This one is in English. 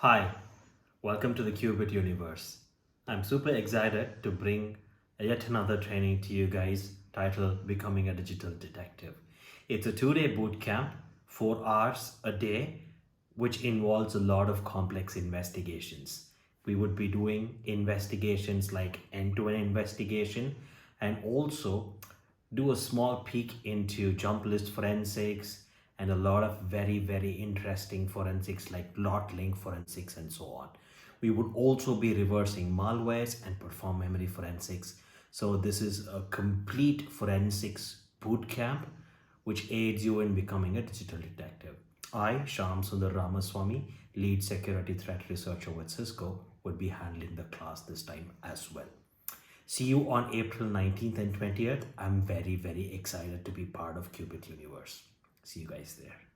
Hi, welcome to the Qubit Universe. I'm super excited to bring yet another training to you guys titled Becoming a Digital Detective. It's a 2-day boot camp, 4 hours a day, which involves a lot of complex investigations. We would be doing investigations like end to end investigation and also do a small peek into jump list forensics and a lot of very interesting forensics like lot link forensics and so on. We would also be reversing malwares and perform memory forensics. So this is a complete forensics boot camp which aids you in becoming a digital detective. I, Sham Sundar Ramaswamy, lead security threat researcher with Cisco, would be handling the class this time as well. See you on April 19th and 20th. I'm very excited to be part of Qubit Universe. See you guys there.